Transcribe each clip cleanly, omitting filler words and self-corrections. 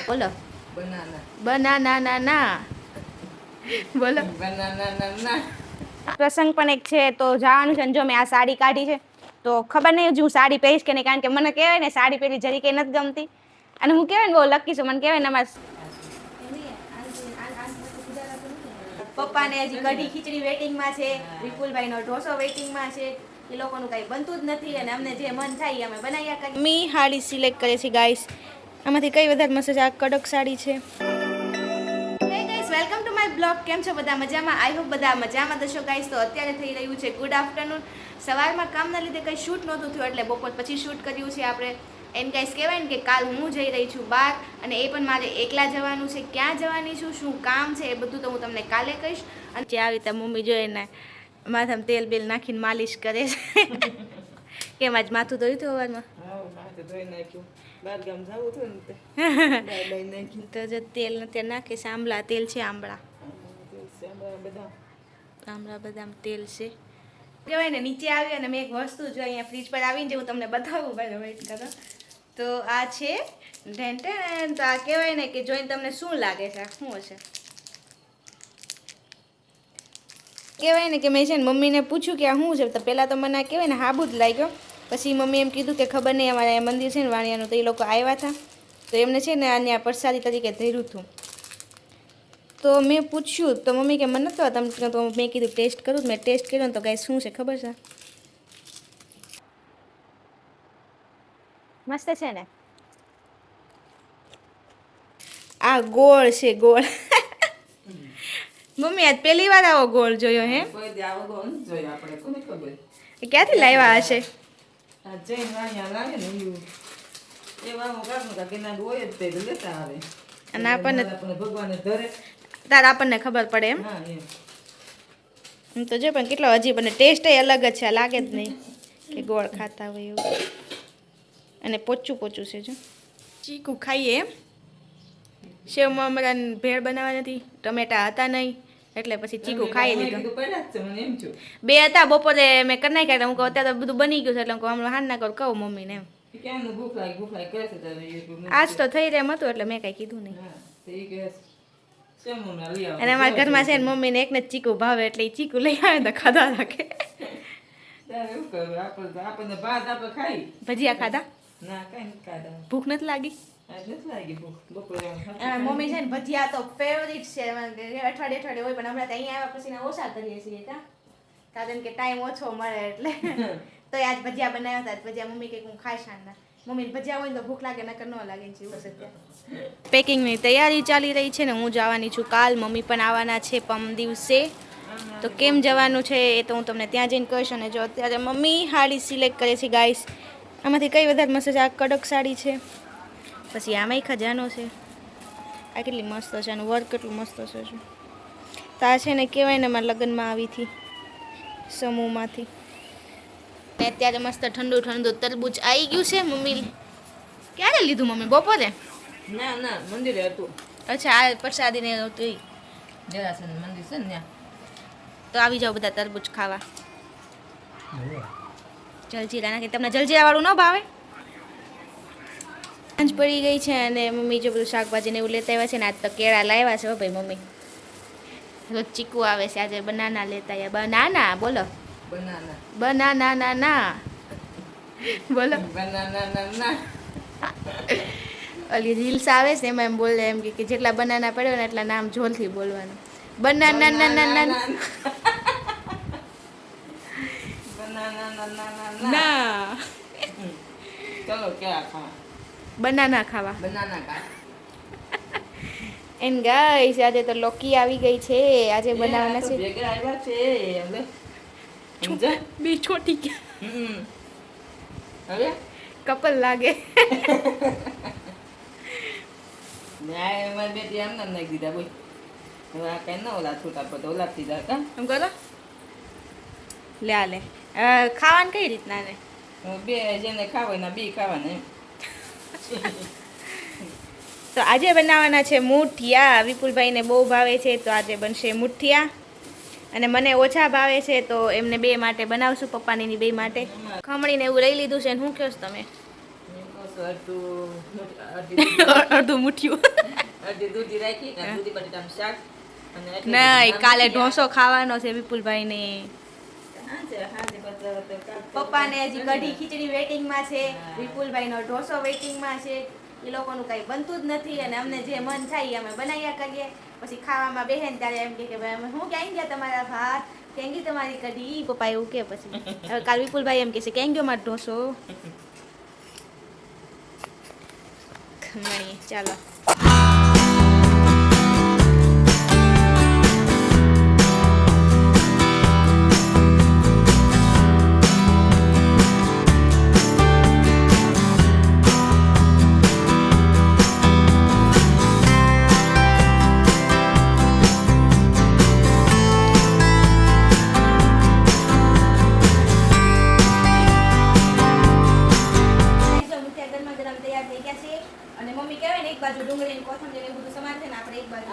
બોલો બનાના ના ના બોલો પ્રસંગ પણ એક છે તો જવાનું છે. જો મેં આ સાડી કાઢી છે તો ખબર નહીં હજુ હું સાડી પહેરીશ કે નહીં, કારણ કે મને કહેવાય ને સાડી પહેરી જરી કંઈ નથી ગમતી, અને હું કહેવાય ને બહુ લકી છું. મને કહેવાય ને અમારા પપ્પાને હજી કઢી ખીચડી વેટિંગમાં છે, વિપુલભાઈનો ઢોસો વેટિંગમાં છે, એ લોકોનું કાંઈ બનતું જ નથી, અને અમને જે મન થાય અમે બનાવ્યા કરીએ. મી સાડી સિલેક્ટ કરે છે ગાઈસ, આમાંથી કઈ વધારે મસ્ત છે? આ કડક સાડી છે. Welcome to my blog. કેમ છો બધા? મજામાં? આઈ હોપ બધા મજામાં દશો ગાઈસ. તો અત્યારે થઈ રહ્યું છે ગુડ આફ્ટરનૂન. સવારમાં કામના લીધે કંઈ શૂટ નહોતું થયું, એટલે બપોર પછી શૂટ કર્યું છે આપણે. એમ ગાઈસ કહેવાય ને કે કાલ હું જઈ રહી છું બહાર, અને એ પણ મારે એકલા જવાનું છે. ક્યાં જવાની છું, શું કામ છે, એ બધું તો હું તમને કાલે કહીશ. અને જે આવી રીતે મમ્મી જોઈને માથામાં તેલ બેલ નાખીને માલિશ કરે છે. કેમ આજ માથું ધોયું હતું સવારમાં? તો જો તેલ નથી નાખે, આંબળા તેલ છે, આંબળા બદામ તેલ છે. કહેવાય ને નીચે આવી અને મેં એક વસ્તુ જો અહીંયા ફ્રીજ પર આવીને જે હું તમને બતાવું, ભાઈ વેઇટ કરો. તો આ છે ઢેંટેન. તો આ કહેવાય ને કે જોઈને તમને શું લાગે છે? શું હશે? કહેવાય ને કે મેં છે ને મમ્મીને પૂછ્યું કે આ શું છે, તો પહેલાં તો મને આ કહેવાય ને હાબુ જ લાગ્યો. પછી મમ્મી એમ કીધું કે ખબર નહીં, અમારે મંદિર છે ને વાણિયાનું, તો એ લોકો આવ્યા હતા, તો એમને છે ને અહીંયા પ્રસાદી તરીકે ધર્યું હતું. તો મેં પૂછ્યું તો મમ્મી કે મને નતો, તમે તો મેં કીધું ટેસ્ટ કરું. મેં ટેસ્ટ કર્યો ને તો કાંઈ શું છે ખબર છે? મસ્ત છે ને. આ ગોળ છે, ગોળ. મમ્મી આજ પહેલી વાર આવો ગોળ જોયો હે? ક્યાંથી લાવ્યા હશે? અને આપણને તાર આપણને ખબર પડે એમ તો જો, પણ કેટલો હજી પણ ટેસ્ટ અલગ જ છે, લાગે જ નહીં કે ગોળ ખાતા હોય એવું. અને પોચું પોચું છે. જો ચીકુ ખાઈએ એમ. સેવ મમરાની ભેળ બનાવવા નથી, ટમેટા હતા નહીં, એટલે પછી ચીકુ ખાઈ લીધું. બે હતા બપોરે મેં કરી નાખ્યા. હું કહું અત્યારે તો બધું બની ગયું છે, એટલે હું હમણાં હાન ના કરું કહું મમ્મીને એમ. આજ તો થઈ રેમ હતું, એટલે મેં કાંઈ કીધું નહીં. અને અમારા ઘરમાં છે ને મમ્મીને એકને જ ચીકુ ભાવે, એટલે એ ચીકુ લઈ આવે તો ખાધા રાખે. ભજીયા ખાધા? ભૂખ નથી લાગી? મમ્મી છે ને ભજીયા તો ફેવરિટ છે, અઠવાડિયે અઠવાડિયે હોય, પણ હમણાં તો અહીંયા આવ્યા પછી ઓછા કરીએ છીએ, કારણ કે ટાઈમ ઓછો મળે એટલે. તો આજ ભજીયા બનાવ્યા હતા. ભજીયા મમ્મી કે હું ખાઈશ ના. મમ્મી ભજીયા હોય તો ભૂખ લાગે, નકર ન લાગે છે. પેકિંગની તૈયારી ચાલી રહી છે ને હું જવાની છું કાલ. મમ્મી પણ આવવાના છે પરમ દિવસે. તો કેમ જવાનું છે એ તો હું તમને ત્યાં જઈને કહીશ. અને જો અત્યારે મમ્મી સાડી સિલેક્ટ કરે છે ગાઈસ, આમાંથી કઈ વધારે મસ્ત છે? આ કડક સાડી છે, પછી આમાંય ખજાનો છે. આ કેટલી મસ્ત છે, આનું વર્ક કેટલું મસ્ત છે. તો આ છે ને કહેવાય ને મારા લગ્નમાં આવી હતી સમૂહમાંથી. ને અત્યારે મસ્ત ઠંડુ ઠંડુ તરબૂચ આવી ગયું છે. મમ્મી ક્યારે લીધું? મમ્મી બપોરે? ના મંદિરે હતું. અચ્છા, આ પ્રસાદી ને હતું જરાસન મંદિર છે ને. તો આવી જાઓ બધા તરબૂચ ખાવા. જલજીરા નાખી. તમને જલજીરા વાળું ન ભાવે? સાંજ પડી ગઈ છે અને મમ્મી જો બધું શાકભાજી ને એવું લેતા આવ્યા છે ને. આજ તો કેળા લાવ્યા છે હો ભાઈ મમ્મી. રોજ ચીકુ આવે છે, આજે બનાના લેતા આવ્યા. બનાના બોલો, બનાના ના ના બોલો, બનાના ના ના. ઓલી રીલ્સ આવે છે એમાં એમ બોલે એમ કે જેટલા બનાના પડ્યો ને એટલા નામ જોરથી બોલવાનું. બનાના ના ના ના ના. ચલો કેળા ખાવા, બનાના ખાવા, બનાના ખાવા. એમ ગાઈસ આજે તો લોકી આવી ગઈ છે. આજે બનાવવાના છે. ભેગા આવ્યા છે સમજે બે છોટી ગયા. હવે કપલ લાગે. ન્યાય અમાર બેટી આમ નામ નાખી દીધા બોલ. હવે આ કઈ ના ઓલા છોટા પર ઓલાથી જા કા એમ કરો. લે આ લે ખાવાનું કઈ રીતના ને? બે જેને ખાવાના બે ખાવાના એમ. તો આજે બનાવવાના છે મુઠિયા. વિપુલભાઈને બહુ ભાવે છે, તો આજે બનશે મુઠિયા. અને મને ઓછા ભાવે છે તો એમને બે માટે બનાવશું, પપ્પાની બે માટે. ખમણીને એવું લઈ લીધું છે. શું કહો છો તમે? અડધું મુઠ્ઠિયું. નહીં, કાલે ઢોસો ખાવાનો છે વિપુલભાઈને. પપ્પાને હજી કઢી ખીચડી વેટિંગમાં છે, વિપુલભાઈનો ઢોસો વેટિંગમાં છે. એ લોકોનું કઈ બનતું જ નથી અને અમને જે મન થાય અમે બનાવ્યા કરીએ. પછી ખાવામાં બેહે ને ત્યારે એમ કે ભાઈ અમે હું ક્યાં ગયા તમારા ભાત, ક્યાં ગઈ તમારી કઢી, પપ્પા એવું કે. પછી હવે કાલ વિપુલભાઈ એમ કે છે ક્યાં ગયો મારો ઢોસો. ખમણીએ ચાલો. અને મમ્મી કહેવાય ને એક બાજુ ડુંગળી કોથમરી એવું બધું સમાર છે ને આપણે એક બાજુ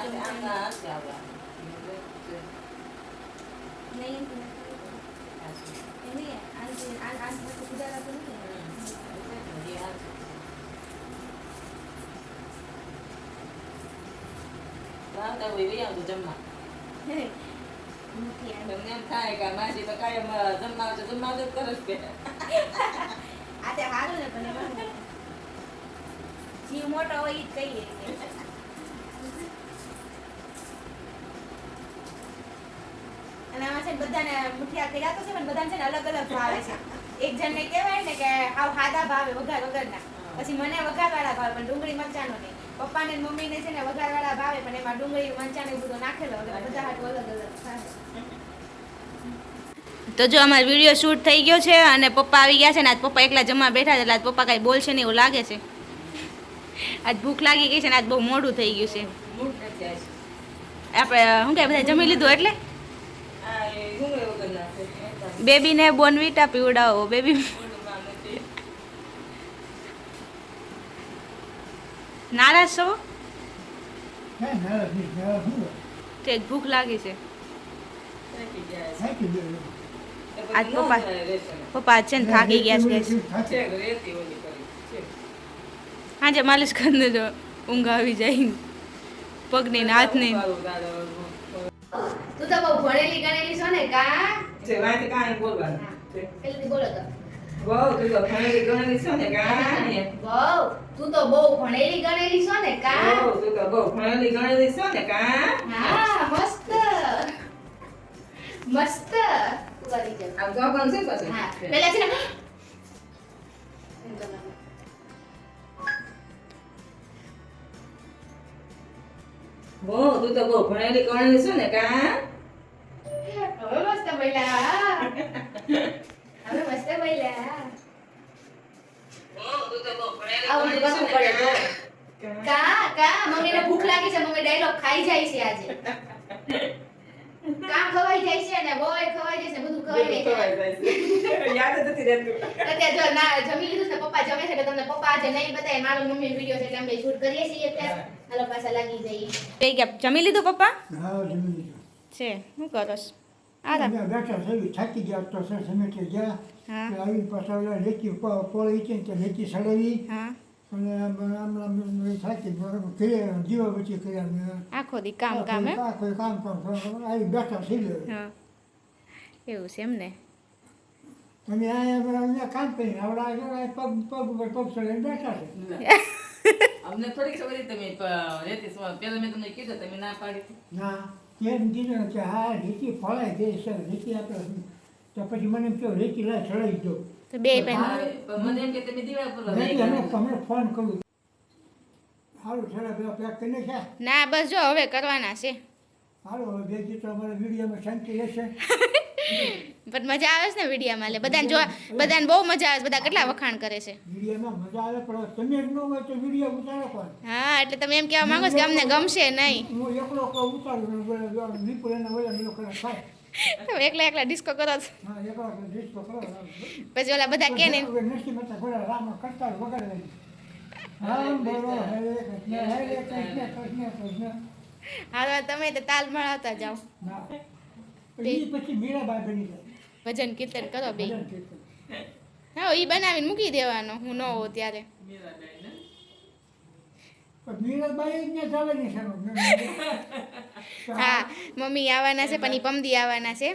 જીવ મોટો હોય ઈ જ કહીએ. અને આમાં છે ને બધાને મુઠિયા કર્યા તો છે પણ બધાને છે ને અલગ અલગ ભાવે છે. એક જણને કહેવાય ને કે હાવ સાદા ભાવે વઘાર વગરના, પછી મને વઘારવાળા ભાવે પણ ડુંગળી મરચાંનો નહીં. પપ્પાને ને મમ્મીને છે ને વઘારવાળા ભાવે પણ એમાં ડુંગળી મરચાં બધું નાખેલો એટલે બધા હાટું અલગ અલગ થાય. તો જો અમારો વિડીયો શૂટ થઈ ગયો છે અને પપ્પા આવી ગયા છે ને આજ પપ્પા એકલા જમવા બેઠા છે એટલે આજ પપ્પા કાંઈ બોલશે નહીં એવું લાગે છે. આજ ભૂખ લાગી ગઈ છે ને આજ બહુ મોડું થઈ ગયું છે. આપણે શું કહે બધા જમી લીધું એટલે બેબીને બોર્નવિટા પીવડાવો. બેબી નારાજ છો? તે ભૂખ લાગી છે આજ પપ્પા છે ને થાકી ગયા છે. હાજે માલિશ કરીને જો ઊંઘ આવી જાય પગની ને હાથની. તું તો બહુ ભણેલી ગણેલી છો ને કા? છે વાત કાઈ બોલવાનું. પેલેથી બોલો તો. બહુ તું તો ભણેલી ગણેલી છો ને કા? બહુ તું તો બહુ ભણેલી ગણેલી છો ને કા? બહુ તું તો બહુ ભણેલી ગણેલી છો ને કા? હા મસ્ત મસ્ત કરી દે. આમ તો પણ છે પછી. હા પેલા છે ને બહુ તું તો બહુ ભણેલી ગણેલી છો ને કા? હવે મસ્ત બોલ્યા. હવે મસ્ત બોલ્યા. બહુ તું તો બહુ ભણેલી આવું કરવું પડે જો. કા કા મમ્મીને ભૂખ લાગી છે, મમ્મી ડાયલોગ ખાઈ જાય છે આજે. કામ ખવાઈ જાય છે ને બોય ખવાઈ જાય છે, બધું ખવાઈ જાય છે. યાદ જ નથી રહેતું. અત્યારે જો ના જમી લીધું ને પપ્પા જમે છે એટલે તમને પપ્પા આજે નહીં બતાય મારો મમ્મી વિડિયો છે એટલે અમે શૂટ કરીએ છીએ અત્યારે. હાલો પાછા લાગી જઈએ. કઈ ગયા જમી લીધું પપ્પા? હા જમી લીધું છે શું કરસ? બેઠા છે થાકી ગયા તો સમેટી ગયા. હા આવી પાછા રેતી પોળી છે ને રેતી સડાવી હા અને થાકી દીવાબત્તી કર્યા. આખો દી કામ કામ હે? કોઈ કામ આવી બેઠા થઈ ગયો. હા એવું છે એમ ને. તમે અહીંયા કામ કરીને આવડા પગ ઉપર પગ ચડીને બેઠા છે. અમને થોડીક ખબર તમે રહેતી પેલા મેં તમને કીધું તમે ના પાડી. ના એમ કીધું કે હા રેતી ફળાઈ ગઈ છે, રેતી આપણે તો પછી મને એમ કહ્યું રેતી લાય ચડાવી દો. તો બે પેન મને એમ કે તમે દીવા પર તમને ફોન કરું. સારું છેલ્લા પેલા પેક કરીને છે. ના બસ જો હવે કરવાના છે. હાલો હવે બે દી તો અમારા વિડીયોમાં શાંતિ રહેશે. પણ મજા આવે છે ને વિડીયોમાં એટલે બધાને જોવા બધાને બહુ મજા આવે છે. બધા કેટલા વખાણ કરે છે. વિડીયોમાં મજા આવે પણ તમે જ ન હોય તો વિડીયો ઉતારો કોણ? હા એટલે તમે એમ કહેવા માંગો છો કે અમને ગમશે નહીં. હું એકલો ઉતારું વિપુલ એના વયા મેલો કરે થાય. તમે એકલા એકલા ડિસ્કો કરો છો. હા એકલો ડિસ્કો કરો. પછી ઓલા બધા કે ને નસી મત ઘોડા રામ કરતા વગાડે. રામ બોલો હરે કૃષ્ણ કૃષ્ણ કૃષ્ણ. હા તમે તો તાલ મળાવતા જાઓ. ના એ પછી મીરાબાઈ બની જાય ભજન કીર્તન કરો બે. ભજન કીર્તન. હા એ બનાવીને મૂકી દેવાનો હું ન હોઉં ત્યારે. મીરાબાઈ ને પણ મીરાબાઈ જ ને ચાલે નહીં સારું હા મમ્મી આવવાના છે પણ એ પમદી આવવાના છે.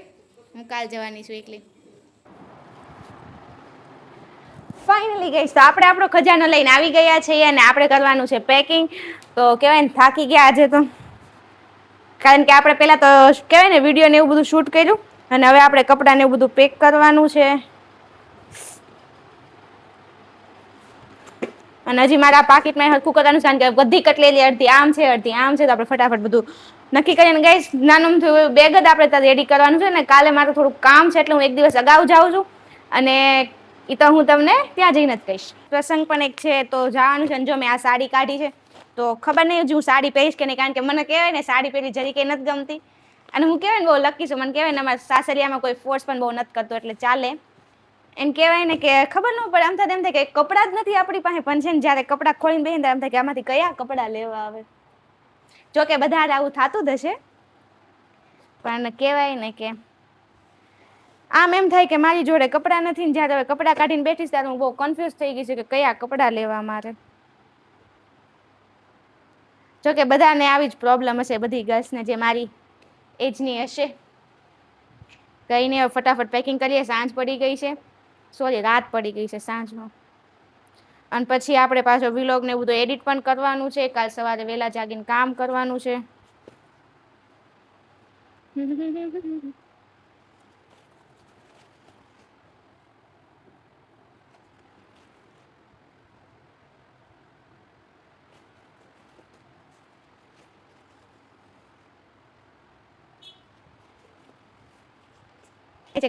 હું કાલ જવાની છું એકલી. ફાઇનલી ગઈશ તો આપણે આપણો ખજાનો લઈને આવી ગયા છીએ અને આપણે કરવાનું છે પેકિંગ. તો કહેવાય ને થાકી ગયા આજે તો, કારણ કે આપણે પહેલાં તો કહેવાય ને વિડીયો ને એવું બધું શૂટ કર્યું અને હવે આપણે કપડાં ને એવું બધું પેક કરવાનું છે. અને હજી મારા પાકીટમાં હરખું કરવાનું છે, કારણ કે બધી કટલેલી અડધી આમ છે અડધી આમ છે, તો આપણે ફટાફટ બધું નક્કી કરીને ગઈશ. નાનું બેગ જ આપણે ત્યાં રેડી કરવાનું છે ને કાલે મારું થોડુંક કામ છે એટલે હું એક દિવસ અગાઉ જાઉં છું અને એ તો હું તમને ત્યાં જઈને જ કહીશ. પ્રસંગ પણ એક છે તો જવાનું છે. જો મેં આ સાડી કાઢી છે તો ખબર નહીં હજુ હું સાડી પહેરીશ કે નહીં, કારણ કે મને કહેવાય ને સાડી પહેરી જરી કંઈ નથી ગમતી અને હું કહેવાય ને બહુ લકી છું. મને કહેવાય ને અમારા સાસરિયામાં કોઈ ફોર્સ પણ બહુ નથી કરતો એટલે ચાલે. એમ કહેવાય ને કે ખબર ન પડે આમ થાય એમ થાય કે કપડાં જ નથી આપણી પાસે, પણ છે ને જ્યારે કપડાં ખોલીને બેસીને એમ થાય કે આમાંથી કયા કપડાં લેવા આવે. જો કે બધા આવું થતું જ હશે, પણ કહેવાય ને કે આમ એમ થાય કે મારી જોડે કપડાં નથી ને જ્યારે હવે કપડાં કાઢીને બેઠીશ ત્યારે હું બહુ કન્ફ્યુઝ થઈ ગઈ છું કે કયા કપડાં લેવા મારે. જો કે બધાને આવી જ પ્રોબ્લેમ હશે, બધી ગર્લ્સને જે મારી એજની હશે. કંઈ નહીં, હવે ફટાફટ પેકિંગ કરીએ. સાંજ પડી ગઈ છે, સોરી રાત પડી ગઈ છે સાંજનો. અને પછી આપણે પાછો વ્લોગ ને બધું એડિટ પણ કરવાનું છે. કાલ સવારે વહેલા જાગીને કામ કરવાનું છે.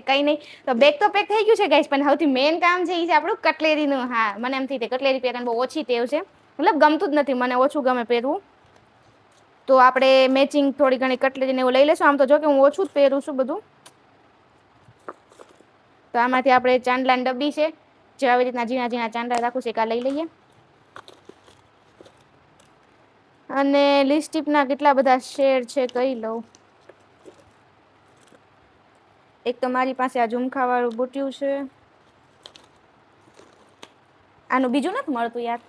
કઈ નહીં તો બેગ તો પેક થઈ ગયું છે ગાઈસ, પણ સૌથી મેઇન કામ છે એ છે આપણું કટલેરીનું. હા મને એમ થઈ કે કટલેરી પહેરવાની બહુ ઓછી ટેવ છે, મતલબ ગમતું જ નથી મને, ઓછું ગમે પહેરવું. તો આપણે મેચિંગ થોડી ઘણી કટલેરીને એવું લઈ લેશું. આમ તો જો કે હું ઓછું જ પહેરું છું બધું. તો આમાંથી આપણે ચાંદલાની ડબ્બી છે જે આવી રીતના ઝીણા ઝીણા ચાંદલા રાખું છે, કા લઈ લઈએ. અને લિપસ્ટિકના કેટલા બધા શેડ છે કઈ લઉં. એક તો મારી પાસે આ ઝુમખાવાળું બુટ્યું છે, આનું બીજું નથી મળતું યાર.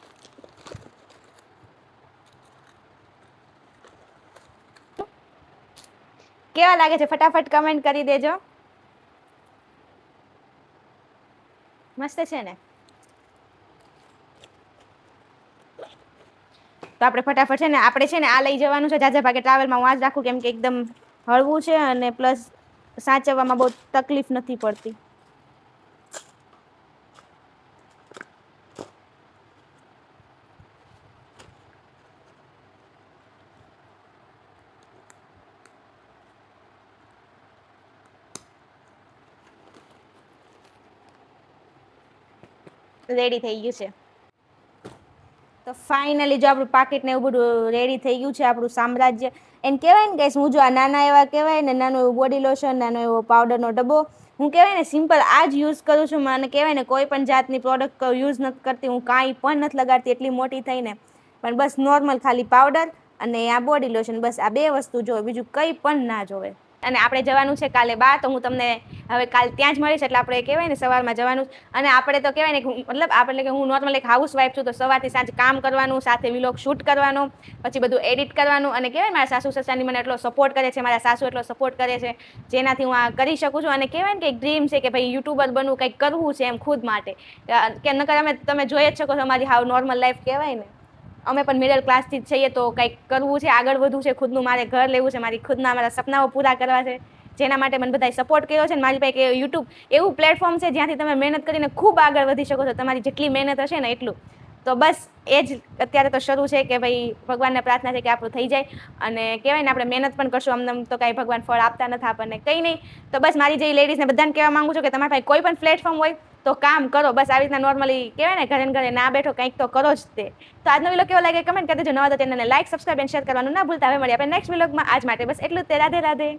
કેવા લાગે છે ફટાફટ કમેન્ટ કરી દેજો. મસ્ત છે ને? તો આપણે ફટાફટ છે ને આ લઈ જવાનું છે. જાજા ભાગે ટ્રાવેલમાં હું આ જ રાખું, કેમ કે એકદમ હળવું છે અને પ્લસ સાચવવામાં બહુ તકલીફ નથી પડતી. રેડી થઈ ગયું છે. તો ફાઇનલી જો આપણું પાકીટ ને એવું બધું રેડી થઈ ગયું છે, આપણું સામ્રાજ્ય. એને કહેવાય ને કે હું જો આ નાના એવા કહેવાય ને નાનું એવું બોડી લોશન, નાનો એવો પાવડરનો ડબ્બો, હું કહેવાય ને સિમ્પલ આ જ યુઝ કરું છું. મને કહેવાય ને કોઈ પણ જાતની પ્રોડક્ટ યુઝ નથી કરતી હું, કાંઈ પણ નથી લગાડતી એટલી મોટી થઈને. પણ બસ નોર્મલ ખાલી પાવડર અને આ બોડી લોશન, બસ આ બે વસ્તુ જોવે, બીજું કંઈ પણ ના જોવે. અને આપણે જવાનું છે કાલે બહાર, તો હું તમને હવે કાલ ત્યાં જ મળીશ. એટલે આપણે કહેવાય ને સવારમાં જવાનું. અને આપણે તો કહેવાય ને મતલબ આપણે કે હું નોર્મલ એક હાઉસવાઈફ છું, તો સવારથી સાંજ કામ કરવાનું, સાથે વ્લોગ શૂટ કરવાનું, પછી બધું એડિટ કરવાનું. અને કહેવાય મારા સાસુ સસરાની મને એટલો સપોર્ટ કરે છે, મારા સાસુ એટલો સપોર્ટ કરે છે, જેનાથી હું આ કરી શકું છું. અને કહેવાય ને કે એક ડ્રીમ છે કે ભાઈ યુટ્યુબર બનવું, કંઈક કરવું છે એમ ખુદ માટે. કે નકર તમે જોઈ જ શકો છો અમારી હાવ નોર્મલ લાઈફ કહેવાય ને, અમે પણ મિડલ ક્લાસથી જ છીએ. તો કંઈક કરવું છે, આગળ વધવું છે, ખુદનું મારે ઘર લેવું છે, મારી ખુદના મારા સપનાઓ પૂરા કરવા છે, જેના માટે મને બધાએ સપોર્ટ કર્યો છે. મારી પાસે યુટ્યુબ એવું પ્લેટફોર્મ છે જ્યાંથી તમે મહેનત કરીને ખૂબ આગળ વધી શકો છો, તમારી જેટલી મહેનત હશે ને એટલું. તો બસ એ જ અત્યારે તો શરૂ છે કે ભાઈ ભગવાનને પ્રાર્થના છે કે આપણું થઈ જાય. અને કહેવાય ને આપણે મહેનત પણ કરશું, અમને તો કાંઈ ભગવાન ફળ આપતા નથી આપણને, કંઈ નહીં. તો બસ મારી જે લેડીઝને બધાને કહેવા માંગુ છું કે તમારા પાસે કોઈ પણ પ્લેટફોર્મ હોય તો કામ કરો. બસ આવી રીતના નોર્મલી કહેવાય ને ઘરે ઘરે ના બેઠો, કંઈક તો કરો જ તે. તો આજનો વિલોગ કેવો લાગે કમેન્ટ કરી દેજો. નવા તો ચેનલને લાઈક, સબસ્ક્રાઈબ અને શેર કરવાનું ના ભૂલતા. હવે મળીએ આપણે નેક્સ્ટ વિલોગમાં. આજ માટે બસ એટલું જ તે. રાધે રાધે.